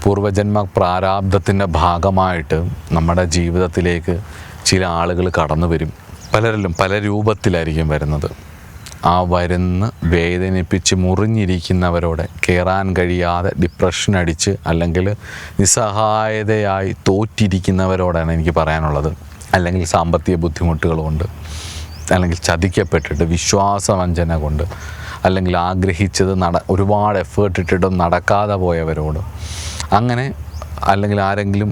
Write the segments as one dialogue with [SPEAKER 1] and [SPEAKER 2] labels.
[SPEAKER 1] പൂർവജന്മ പ്രാരാബ്ധത്തിൻ്റെ ഭാഗമായിട്ട് നമ്മുടെ ജീവിതത്തിലേക്ക് ചില ആളുകൾ കടന്നു വരും. പലരിലും പല രൂപത്തിലായിരിക്കും വരുന്നത്. ആ വരുന്ന വേദനിപ്പിച്ച് മുറിഞ്ഞിരിക്കുന്നവരോട് കയറാൻ കഴിയാതെ ഡിപ്രഷൻ അടിച്ച് അല്ലെങ്കിൽ നിസ്സഹായതയായി തോറ്റിരിക്കുന്നവരോടാണ് എനിക്ക് പറയാനുള്ളത്. അല്ലെങ്കിൽ സാമ്പത്തിക ബുദ്ധിമുട്ടുകൾ കൊണ്ട്, അല്ലെങ്കിൽ ചതിക്കപ്പെട്ടിട്ട് വിശ്വാസവഞ്ചന കൊണ്ട്, അല്ലെങ്കിൽ ആഗ്രഹിച്ചത് ഒരുപാട് എഫേർട്ട് ഇട്ടിട്ടും നടക്കാതെ പോയവരോട്, അങ്ങനെ അല്ലെങ്കിൽ ആരെങ്കിലും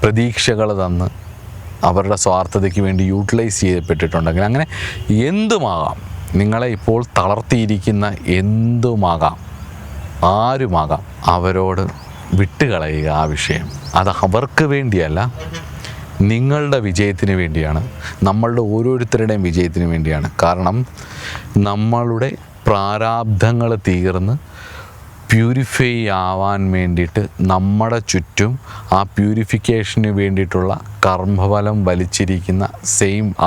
[SPEAKER 1] പ്രതീക്ഷകൾ തന്ന് അവരുടെ സ്വാർത്ഥതയ്ക്ക് വേണ്ടി യൂട്ടിലൈസ് ചെയ്യപ്പെട്ടിട്ടുണ്ടെങ്കിൽ, അങ്ങനെ എന്തുമാകാം, നിങ്ങളെ ഇപ്പോൾ തളർത്തിയിരിക്കുന്ന എന്തുമാകാം, ആരുമാകാം, അവരോട് വിട്ടുകളയുക. ആ വിഷയം അത് അവർക്ക് വേണ്ടിയല്ല, നിങ്ങളുടെ വിജയത്തിന് വേണ്ടിയാണ്, നമ്മളുടെ ഓരോരുത്തരുടെയും വിജയത്തിന് വേണ്ടിയാണ്. കാരണം നമ്മളുടെ പ്രാരാബ്ധങ്ങൾ തീർന്ന് പ്യൂരിഫൈ ആവാൻ വേണ്ടിയിട്ട് നമ്മുടെ ചുറ്റും ആ പ്യൂരിഫിക്കേഷന് വേണ്ടിയിട്ടുള്ള കർമ്മഫലം വലിച്ചിരിക്കുന്ന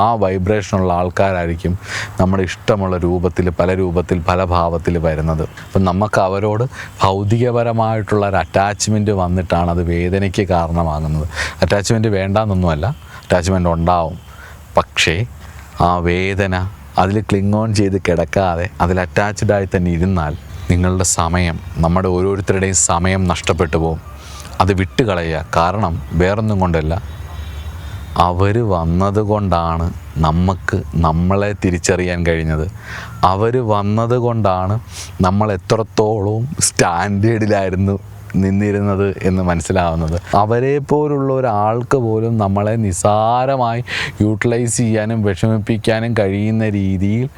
[SPEAKER 1] ആ വൈബ്രേഷനുള്ള ആൾക്കാരായിരിക്കും നമ്മുടെ ഇഷ്ടമുള്ള രൂപത്തിൽ, പല ഭാവത്തിൽ വരുന്നത്. അപ്പം നമുക്ക് അവരോട് ഭൗതികപരമായിട്ടുള്ള ഒരു അറ്റാച്ച്മെൻറ്റ് വന്നിട്ടാണ് അത് വേദനയ്ക്ക് കാരണമാകുന്നത്. അറ്റാച്ച്മെൻറ്റ് വേണ്ടാന്നൊന്നുമല്ല, അറ്റാച്ച്മെൻറ്റ് ഉണ്ടാവും. പക്ഷേ ആ വേദന അതിൽ ക്ലിങ് ഓൺ ചെയ്ത് കിടക്കാതെ അതിൽ അറ്റാച്ച്ഡായി തന്നെ ഇരുന്നാൽ നിങ്ങളുടെ സമയം, നമ്മുടെ ഓരോരുത്തരുടെയും സമയം നഷ്ടപ്പെട്ടു പോകും. അത് വിട്ടുകളയുക. കാരണം വേറൊന്നും കൊണ്ടല്ല, അവർ വന്നത് കൊണ്ടാണ് നമുക്ക് നമ്മളെ തിരിച്ചറിയാൻ കഴിഞ്ഞത്. അവർ വന്നത് കൊണ്ടാണ് നമ്മൾ എത്രത്തോളം സ്റ്റാൻഡേർഡിലായിരുന്നു നിന്നിരുന്നത് എന്ന് മനസ്സിലാവുന്നത്. അവരെ പോലുള്ള ഒരാൾക്ക് പോലും നമ്മളെ നിസ്സാരമായി യൂട്ടിലൈസ് ചെയ്യാനും വിഷമിപ്പിക്കാനും കഴിയുന്ന രീതിയിൽ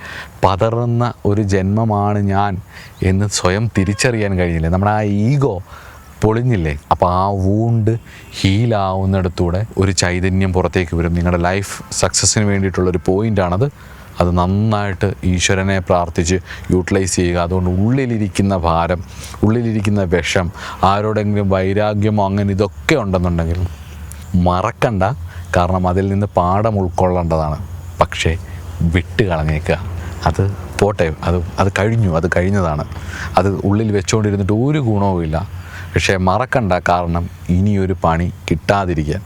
[SPEAKER 1] പതറുന്ന ഒരു ജന്മമാണ് ഞാൻ എന്ന് സ്വയം തിരിച്ചറിയാൻ കഴിഞ്ഞില്ലേ? നമ്മുടെ ആ ഈഗോ പൊളിഞ്ഞില്ലേ? അപ്പോൾ ആ വൂണ്ട് ഹീലാവുന്നിടത്തൂടെ ഒരു ചൈതന്യം പുറത്തേക്ക് വരും. നിങ്ങളുടെ ലൈഫ് സക്സസ്സിന് വേണ്ടിയിട്ടുള്ളൊരു പോയിൻ്റാണത്. അത് നന്നായിട്ട് ഈശ്വരനെ പ്രാർത്ഥിച്ച് യൂട്ടിലൈസ് ചെയ്യുക. അതുകൊണ്ട് ഉള്ളിലിരിക്കുന്ന ഭാരം, ഉള്ളിലിരിക്കുന്ന വിഷം, ആരോടെങ്കിലും വൈരാഗ്യമോ അങ്ങനെ ഇതൊക്കെ ഉണ്ടെന്നുണ്ടെങ്കിൽ മറക്കണ്ട. കാരണം അതിൽ നിന്ന് പാഠം ഉൾക്കൊള്ളേണ്ടതാണ്. പക്ഷേ വിട്ട് കളഞ്ഞേക്കുക. അത് പോട്ടെ, അത് കഴിഞ്ഞതാണ്. അത് ഉള്ളിൽ വെച്ചുകൊണ്ടിരുന്നിട്ട് ഒരു ഗുണവുമില്ല. പക്ഷേ മറക്കണ്ട, കാരണം ഇനിയൊരു പണി കിട്ടാതിരിക്കാൻ.